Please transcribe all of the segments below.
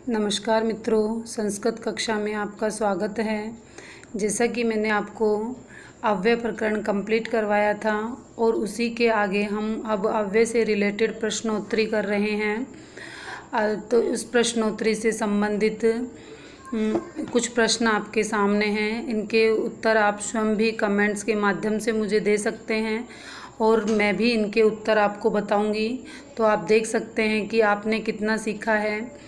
नमस्कार मित्रों, संस्कृत कक्षा में आपका स्वागत है। जैसा कि मैंने आपको अव्यय प्रकरण कंप्लीट करवाया था और उसी के आगे हम अब अव्यय से रिलेटेड प्रश्नोत्तरी कर रहे हैं। तो इस प्रश्नोत्तरी से संबंधित कुछ प्रश्न आपके सामने हैं। इनके उत्तर आप स्वयं भी कमेंट्स के माध्यम से मुझे दे सकते हैं और मैं भी इनके उत्तर आपको बताऊंगी। तो आप देख सकते हैं कि आपने कितना सीखा है।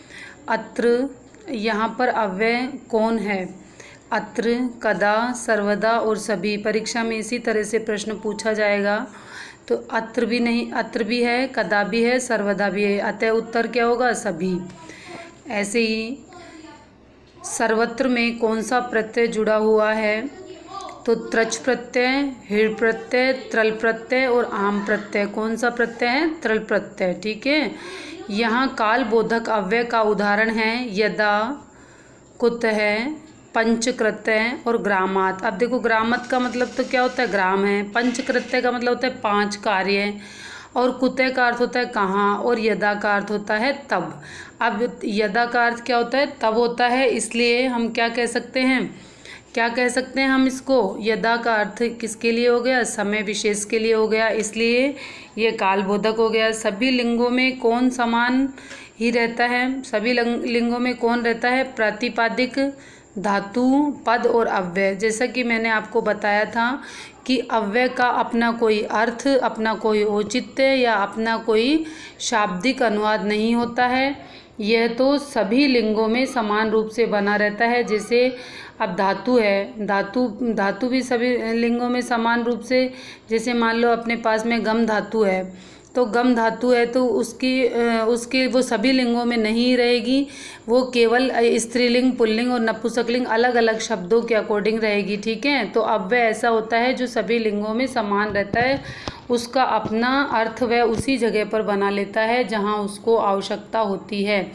अत्र, यहाँ पर अव्यय कौन है? अत्र, कदा, सर्वदा और सभी। परीक्षा में इसी तरह से प्रश्न पूछा जाएगा। तो अत्र भी नहीं, अत्र भी है, कदा भी है, सर्वदा भी है, अतः उत्तर क्या होगा? सभी। ऐसे ही सर्वत्र में कौन सा प्रत्यय जुड़ा हुआ है? तो त्रच प्रत्यय, हिड़ प्रत्यय, त्रल प्रत्यय और आम प्रत्यय। कौन सा प्रत्यय है? त्रल प्रत्यय। ठीक है। यहाँ काल बोधक अव्यय का उदाहरण है यदा, कुतः, पंचकृत्य और ग्रामात्। अब देखो, ग्रामात् का मतलब तो क्या होता है? ग्राम है। पंचकृत्य का मतलब होता है 5 कार्य, और कुतः का अर्थ होता है कहाँ, और यदा का अर्थ होता है तब। अब यदा का अर्थ क्या होता है? तब होता है। इसलिए हम क्या कह सकते हैं? हम इसको, यदा का अर्थ किसके लिए हो गया? समय विशेष के लिए हो गया, इसलिए ये कालबोधक हो गया। सभी लिंगों में कौन समान ही रहता है? सभी लिंगों में कौन रहता है? प्रातिपादिक, धातु, पद और अव्यय। जैसा कि मैंने आपको बताया था कि अव्यय का अपना कोई अर्थ, अपना कोई औचित्य या अपना कोई शाब्दिक अनुवाद नहीं होता है। यह तो सभी लिंगों में समान रूप से बना रहता है। जैसे अब धातु है, धातु भी सभी लिंगों में समान रूप से, जैसे मान लो अपने पास में गम धातु है, तो गम धातु है तो उसकी वो सभी लिंगों में नहीं रहेगी। वो केवल स्त्रीलिंग, पुल्लिंग और नपुंसकलिंग अलग अलग शब्दों के अकॉर्डिंग रहेगी। ठीक है। तो अव्यय ऐसा होता है जो सभी लिंगों में समान रहता है। उसका अपना अर्थ वह उसी जगह पर बना लेता है जहाँ उसको आवश्यकता होती है।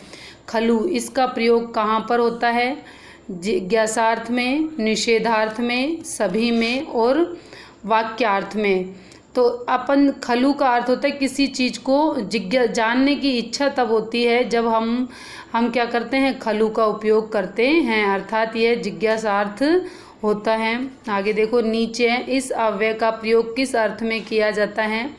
खलु, इसका प्रयोग कहाँ पर होता है? जिज्ञासार्थ में, निषेधार्थ में, सभी में और वाक्यार्थ में। तो अपन खलु का अर्थ होता है किसी चीज़ को जानने की इच्छा तब होती है जब हम क्या करते हैं? खलु का उपयोग करते हैं, अर्थात यह जिज्ञासार्थ होता है। आगे देखो, नीचे है, इस अव्यय का प्रयोग किस अर्थ में किया जाता है?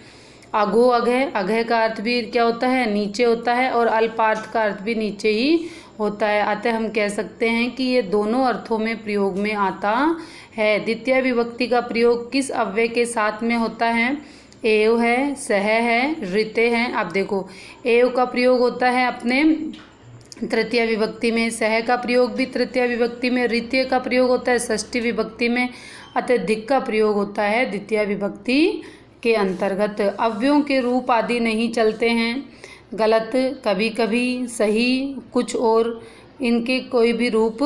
अघो, अघय। अघय का अर्थ भी क्या होता है? नीचे होता है, और अल्पार्थ का अर्थ भी नीचे ही होता है। अतः हम कह सकते हैं कि ये दोनों अर्थों में प्रयोग में आता है। द्वितीय विभक्ति का प्रयोग किस अव्यय के साथ में होता है? एव है, सह है, ऋते हैं। अब देखो, एव का प्रयोग होता है अपने तृतीय विभक्ति में, सह का प्रयोग भी तृतीय विभक्ति में, ऋतीय का प्रयोग होता है षष्ठी विभक्ति में, अतः धिक् का प्रयोग होता है द्वितीय विभक्ति के अंतर्गत। अव्ययों के रूप आदि नहीं चलते हैं, गलत, कभी कभी सही, कुछ और इनके कोई भी रूप,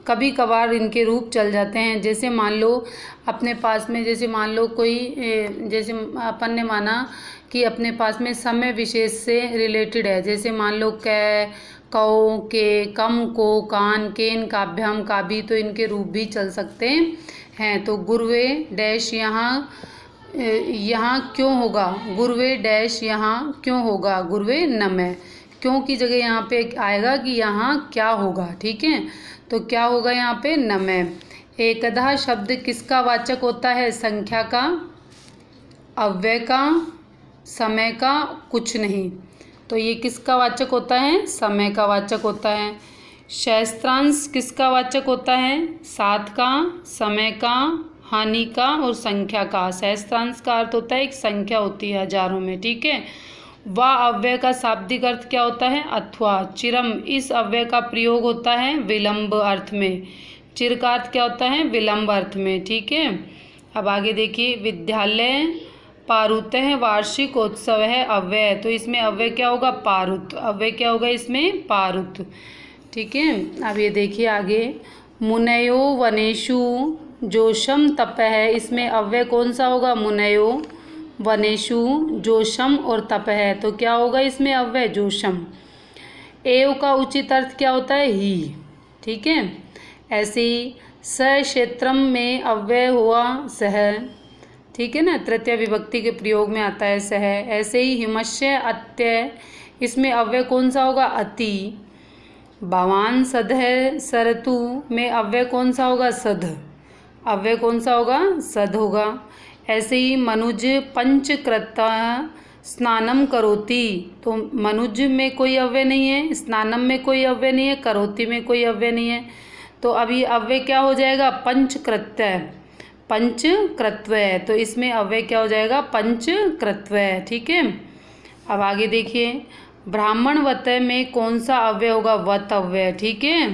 कभी कभार इनके रूप चल जाते हैं। जैसे मान लो अपने पास में, जैसे मान लो कोई, जैसे अपन ने माना कि अपने पास में समय विशेष से रिलेटेड है। जैसे मान लो कै, कौ, के, कम, को, कान, केन, काभ्याम, काभी, तो इनके रूप भी चल सकते हैं। तो गुर्वे डैश यहाँ क्यों होगा? गुर्वे डैश यहाँ क्यों होगा? गुर्वे नमः। क्यों की जगह यहाँ पे आएगा कि यहाँ क्या होगा। ठीक है। तो क्या होगा यहाँ पे? नमः। एकधा शब्द किसका वाचक होता है? संख्या का, अव्यय का, समय का, कुछ नहीं। तो ये किसका वाचक होता है? समय का वाचक होता है। सहस्त्रांश किसका वाचक होता है? सात का, समय का, हानि का और संख्या का। सहस्त्रांश का अर्थ होता है एक संख्या होती है हजारों में। ठीक है। व अव्यय का शाब्दिक अर्थ क्या होता है? अथवा। चिरम, इस अव्यय का प्रयोग होता है विलंब अर्थ में। चिर का अर्थ क्या होता है? विलंब अर्थ में। ठीक है। अब आगे देखिए, विद्यालय पारुत है, वार्षिक उत्सव है, अव्यय। तो इसमें अव्यय क्या होगा? पारुत। अव्यय क्या होगा इसमें? पारुत। ठीक है। अब ये देखिए आगे, मुनयो वनेषु जोशम तप है। इसमें अव्यय कौन सा होगा? मुनयो वनेषु, जोशम और तप है, तो क्या होगा इसमें अव्यय? जोशम। एव का उचित अर्थ क्या होता है? ही। ठीक है। ऐसे ही स क्षेत्रम में अव्यय हुआ सह। ठीक है ना, तृतीय विभक्ति के प्रयोग में आता है सह। ऐसे ही हिमस्य अत्य, इसमें अव्यय कौन सा होगा? अति। भवान सध है सरतु में अव्यय कौन सा होगा? सध। अव्यय कौन सा होगा? सध होगा। ऐसे ही मनुज पंचकृत्य स्नानम करोति, तो मनुज में कोई अव्यय नहीं है, स्नानम में कोई अव्यय नहीं है, करोति में कोई अव्यय नहीं है। तो अभी अव्यय क्या हो जाएगा? पंचकृत्य। पंचकृत्य, तो इसमें अव्यय क्या हो जाएगा? पंचकृत्य। ठीक है, अब आगे देखिए, ब्राह्मण वतय में कौन सा अव्यय होगा? वत अव्यय। ठीक है,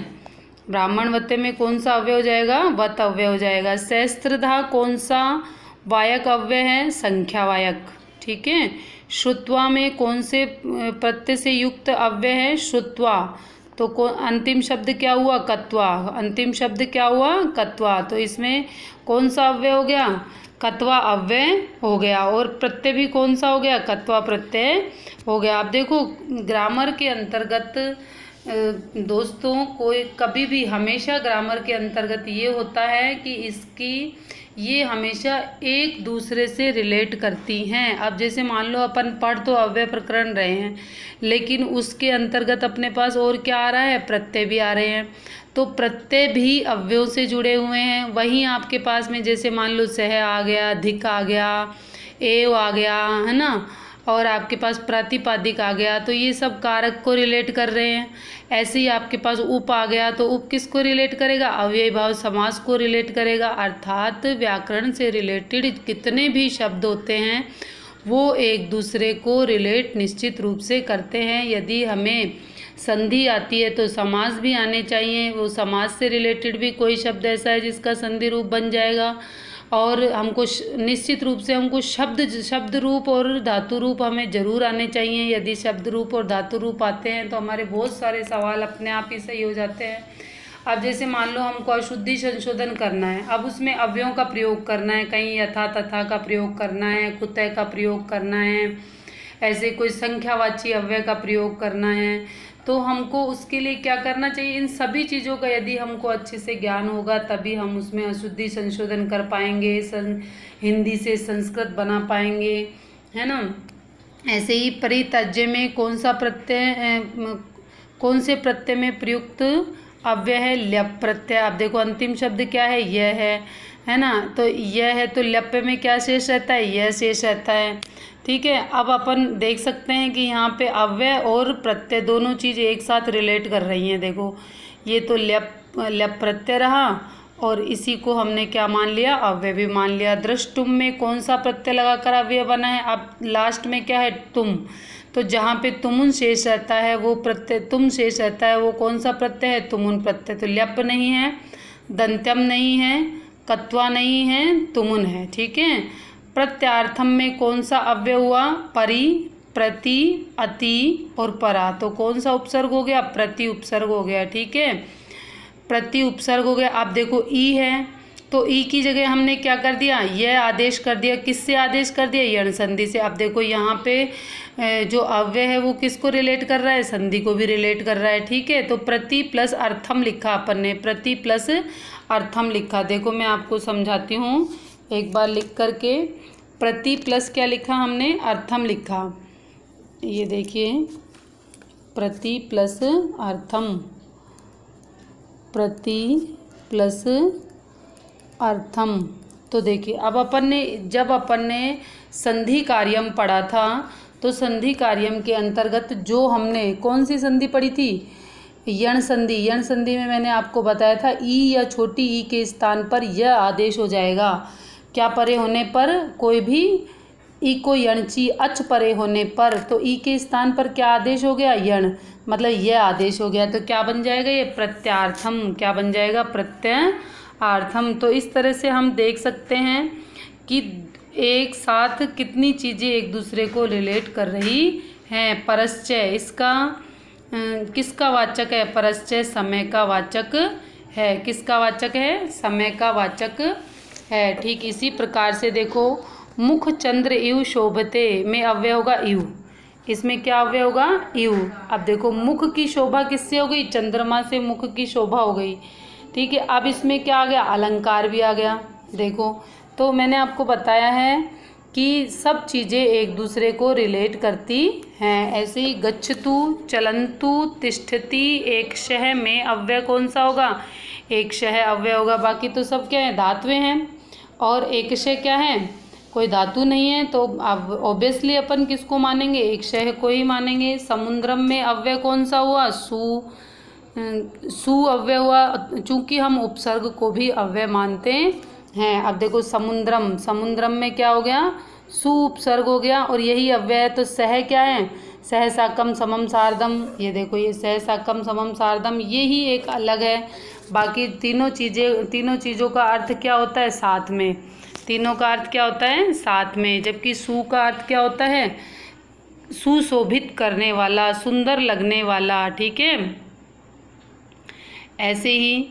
ब्राह्मण वतय में कौन सा अव्यय हो जाएगा? वत अव्यय हो जाएगा। सहस्त्रधा कौन सा वायक अव्यय है? संख्या वायक। ठीक है, श्रुत्वा में कौन से प्रत्यय से युक्त अव्यय है? श्रुत्वा। तो अंतिम शब्द क्या हुआ? कत्वा। अंतिम शब्द क्या हुआ? कत्वा। तो इसमें कौन सा अव्यय हो गया? कत्वा अव्यय हो गया। और प्रत्यय भी कौन सा हो गया? कत्वा प्रत्यय हो गया। अब देखो, ग्रामर के अंतर्गत दोस्तों कोई कभी भी हमेशा ग्रामर के अंतर्गत ये होता है कि इसकी ये हमेशा एक दूसरे से रिलेट करती हैं। अब जैसे मान लो अपन पढ़ तो अव्यय प्रकरण रहे हैं, लेकिन उसके अंतर्गत अपने पास और क्या आ रहा है? प्रत्यय भी आ रहे हैं। तो प्रत्यय भी अव्ययों से जुड़े हुए हैं। वहीं आपके पास में जैसे मान लो सह आ गया, धिक आ गया, एव आ गया, है ना, और आपके पास प्रातिपादिक आ गया, तो ये सब कारक को रिलेट कर रहे हैं। ऐसे ही आपके पास उप आ गया, तो उप किसको रिलेट करेगा? अव्ययी भाव समास को रिलेट करेगा। अर्थात व्याकरण से रिलेटेड कितने भी शब्द होते हैं वो एक दूसरे को रिलेट निश्चित रूप से करते हैं। यदि हमें संधि आती है तो समास भी आने चाहिए। वो समास से रिलेटेड भी कोई शब्द ऐसा है जिसका संधि रूप बन जाएगा। और हमको निश्चित रूप से हमको शब्द रूप और धातु रूप हमें जरूर आने चाहिए। यदि शब्द रूप और धातु रूप आते हैं तो हमारे बहुत सारे सवाल अपने आप ही सही हो जाते हैं। अब जैसे मान लो हमको अशुद्धि संशोधन करना है, अब उसमें अव्ययों का प्रयोग करना है, कहीं यथा तथा का प्रयोग करना है, कुतः का प्रयोग करना है, ऐसे कोई संख्यावाची अव्यय का प्रयोग करना है, तो हमको उसके लिए क्या करना चाहिए? इन सभी चीज़ों का यदि हमको अच्छे से ज्ञान होगा तभी हम उसमें अशुद्धि संशोधन कर पाएंगे, हिंदी से संस्कृत बना पाएंगे, है ना। ऐसे ही परित्यज्य में कौन सा प्रत्यय, कौन से प्रत्यय में प्रयुक्त अव्यय है? ल्यप प्रत्यय। अब देखो अंतिम शब्द क्या है? यह है ना, तो यह है तो ल्यप में क्या शेष रहता है? यह शेष रहता है। ठीक है, अब अपन देख सकते हैं कि यहाँ पे अव्यय और प्रत्यय दोनों चीज़ एक साथ रिलेट कर रही हैं। देखो ये तो ल्यप प्रत्यय रहा और इसी को हमने क्या मान लिया? अव्यय भी मान लिया। दृष्टुम में कौन सा प्रत्यय लगाकर अव्यय बना है? अब लास्ट में क्या है? तुम। तो जहाँ पे तुमुन शेष रहता है वो प्रत्यय, तुम शेष रहता है वो कौन सा प्रत्यय है? तुमुन प्रत्यय। तो ल्यप नहीं है, दंत्यम नहीं है, कत्वा नहीं है, तुमुन है। ठीक है, प्रत्यार्थम में कौन सा अव्यय हुआ? परि, प्रति, अति और परा। तो कौन सा उपसर्ग हो गया? प्रति उपसर्ग हो गया। ठीक है, प्रति उपसर्ग हो गया। आप देखो ई है तो ई की जगह हमने क्या कर दिया? यह आदेश कर दिया। किससे आदेश कर दिया? यण संधि से। अब देखो यहाँ पे जो अव्यय है वो किसको रिलेट कर रहा है? संधि को भी रिलेट कर रहा है। ठीक है, तो प्रति प्लस अर्थम लिखा अपन ने, प्रति प्लस अर्थम लिखा। देखो मैं आपको समझाती हूँ एक बार लिख करके। प्रति प्लस क्या लिखा हमने? अर्थम लिखा। ये देखिए, प्रति प्लस अर्थम, प्रति प्लस अर्थम। तो देखिए अब जब अपन ने संधि कार्यम पढ़ा था तो संधि कार्यम के अंतर्गत जो हमने कौन सी संधि पढ़ी थी? यण संधि। यण संधि में मैंने आपको बताया था ई या छोटी ई के स्थान पर यह आदेश हो जाएगा। क्या परे होने पर? कोई भी ई को यणची अच परे होने पर, तो ई के स्थान पर क्या आदेश हो गया? यण, मतलब यह आदेश हो गया। तो क्या बन जाएगा? ये प्रत्यार्थम। क्या बन जाएगा? प्रत्ययार्थम। तो इस तरह से हम देख सकते हैं कि एक साथ कितनी चीज़ें एक दूसरे को रिलेट कर रही हैं। परश्चय इसका किसका वाचक है? परश्चय समय का वाचक है। किसका वाचक है? समय का वाचक है। ठीक इसी प्रकार से देखो, मुख चंद्र इव शोभते में अव्यय होगा इव। इसमें क्या अव्यय होगा? इव। अब देखो मुख की शोभा किससे हो गई? चंद्रमा से मुख की शोभा हो गई। ठीक है, अब इसमें क्या आ गया? अलंकार भी आ गया। देखो तो मैंने आपको बताया है कि सब चीज़ें एक दूसरे को रिलेट करती हैं। ऐसे ही गच्छतु, चलन्तु, तिष्ठति, एकशः में अव्यय कौन सा होगा? एकशः अव्यय होगा। बाकी तो सब क्या है? धातुएं हैं। और एकशः क्या है? कोई धातु नहीं है, तो अब ऑब्वियसली अपन किसको मानेंगे? एकशः को ही मानेंगे। समुद्रम में अव्यय कौन सा हुआ? सु अव्यय हुआ, चूंकि हम उपसर्ग को भी अव्यय मानते हैं। अब देखो समुद्रम, समुद्रम में क्या हो गया? सु उपसर्ग हो गया, और यही अव्यय है। तो सह क्या है? सह साकम समम सार्धम। ये देखो, ये सह साकम समम सार्धम, ये ही एक अलग है। बाकी तीनों चीज़ों का अर्थ क्या होता है? साथ में। तीनों का अर्थ क्या होता है? साथ में। जबकि सु का अर्थ क्या होता है? सुशोभित करने वाला, सुंदर लगने वाला। ठीक है। ऐसे ही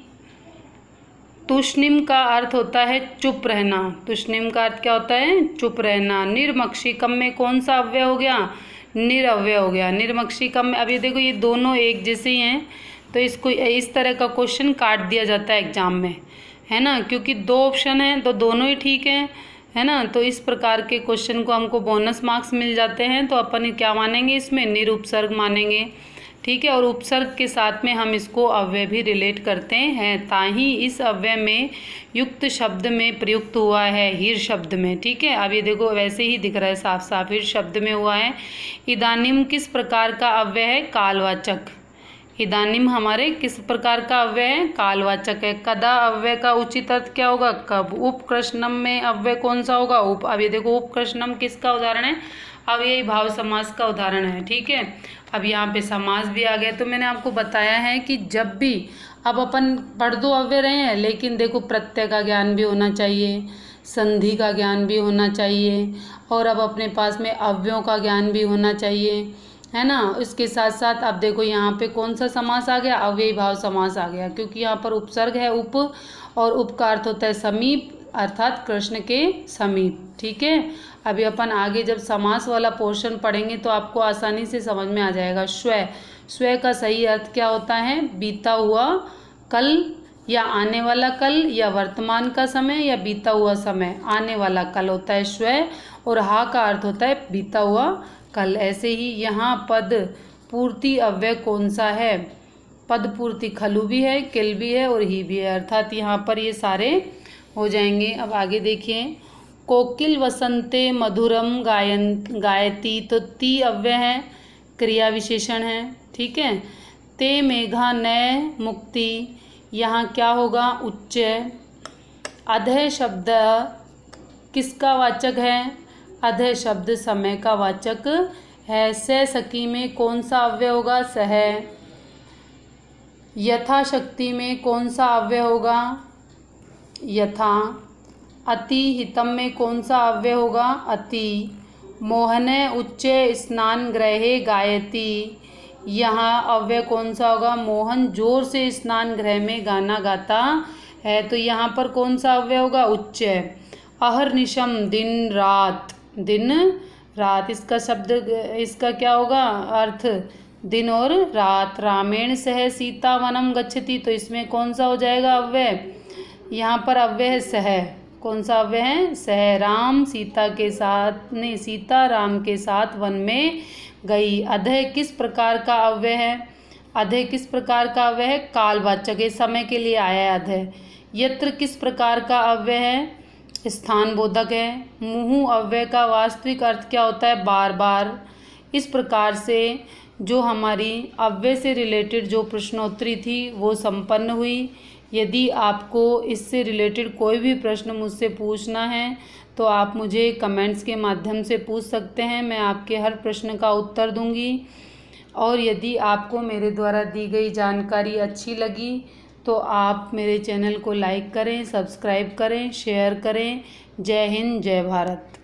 तुष्णिम का अर्थ होता है चुप रहना। तुष्णिम का अर्थ क्या होता है? चुप रहना। निर्मक्षिकम में कौन सा अव्यय हो गया? निरअव्यय हो गया। निर्मक्षिकम में, अब ये देखो, ये दोनों एक जैसे ही हैं, तो इसको इस तरह का क्वेश्चन काट दिया जाता है एग्जाम में, है ना, क्योंकि दो ऑप्शन हैं तो दोनों ही ठीक हैं, है ना। तो इस प्रकार के क्वेश्चन को हमको बोनस मार्क्स मिल जाते हैं, तो अपन क्या मानेंगे? इसमें निरुपसर्ग मानेंगे। ठीक है। और उपसर्ग के साथ में हम इसको अव्यय भी रिलेट करते हैं, ताही इस अव्यय में युक्त शब्द में प्रयुक्त हुआ है, हीर शब्द में। ठीक है। अब ये देखो, वैसे ही दिख रहा है साफ साफ, हीर शब्द में हुआ है। इदानीम किस प्रकार का अव्यय है? कालवाचक। इदानीम हमारे किस प्रकार का अव्यय है? कालवाचक है। कदा अव्यय का उचित अर्थ क्या होगा? कब। उपकृष्णम में अव्यय कौन सा होगा? उप। अब ये देखो, उपकृष्णम किसका उदाहरण है? अब यही भाव समास का उदाहरण है। ठीक है। अब यहाँ पे समास भी आ गया। तो मैंने आपको बताया है कि जब भी, अब अपन पढ़ दो अव्यय रहे हैं, लेकिन देखो प्रत्यय का ज्ञान भी होना चाहिए, संधि का ज्ञान भी होना चाहिए, और अब अपने पास में अव्ययों का ज्ञान भी होना चाहिए, है ना। इसके साथ साथ अब देखो यहाँ पे कौन सा समास आ गया? अव्ययी भाव समास आ गया, क्योंकि यहाँ पर उपसर्ग है उप, और उप का अर्थ होता है समीप, अर्थात कृष्ण के समीप। ठीक है। अभी अपन आगे जब समास वाला पोर्शन पढ़ेंगे तो आपको आसानी से समझ में आ जाएगा। स्वय, स्वय का सही अर्थ क्या होता है? बीता हुआ कल, या आने वाला कल, या वर्तमान का समय, या बीता हुआ समय। आने वाला कल होता है स्वय, और हा का अर्थ होता है बीता हुआ कल। ऐसे ही यहाँ पद पूर्ति अव्यय कौन सा है? पद पूर्ति खलु भी है, किल भी है, और ही भी है, अर्थात यहाँ पर ये सारे हो जाएंगे। अब आगे देखिए, कोकिल वसंते मधुरम गायती, तो ती अव्यय है, क्रिया विशेषण है। ठीक है। ते मेघा नय मुक्ति, यहाँ क्या होगा? उच्च। अधः शब्द किसका वाचक है? अधः शब्द समय का वाचक है। से सकी में कौन सा अव्यय होगा? सह। यथाशक्ति में कौन सा अव्यय होगा? यथा। अति हितम में कौन सा अव्यय होगा? अति। मोहने उच्चे स्नान गृहे गायती, यहाँ अव्यय कौन सा होगा? मोहन जोर से स्नान गृह में गाना गाता है, तो यहाँ पर कौन सा अव्यय होगा? उच्च। अहर्निशम दिन रात, दिन रात, इसका शब्द, इसका क्या होगा अर्थ? दिन और रात। रामेण सह सीता वनम गच्छति, तो इसमें कौन सा हो जाएगा अव्यय? यहाँ पर अव्यय है सह। कौन सा अव्यय है? सह। राम सीता के साथ, नहीं, सीता राम के साथ वन में गई। अधः किस प्रकार का अव्यय है? अधः किस प्रकार का अव्यय है? कालवाचक, ये समय के लिए आया है अधः। यत्र किस प्रकार का अव्यय है? स्थान बोधक है। मुहु अव्यय का वास्तविक अर्थ क्या होता है? बार बार। इस प्रकार से जो हमारी अव्यय से रिलेटेड जो प्रश्नोत्तरी थी वो संपन्न हुई। यदि आपको इससे रिलेटेड कोई भी प्रश्न मुझसे पूछना है तो आप मुझे कमेंट्स के माध्यम से पूछ सकते हैं, मैं आपके हर प्रश्न का उत्तर दूंगी। और यदि आपको मेरे द्वारा दी गई जानकारी अच्छी लगी तो आप मेरे चैनल को लाइक करें, सब्सक्राइब करें, शेयर करें। जय हिंद, जय भारत।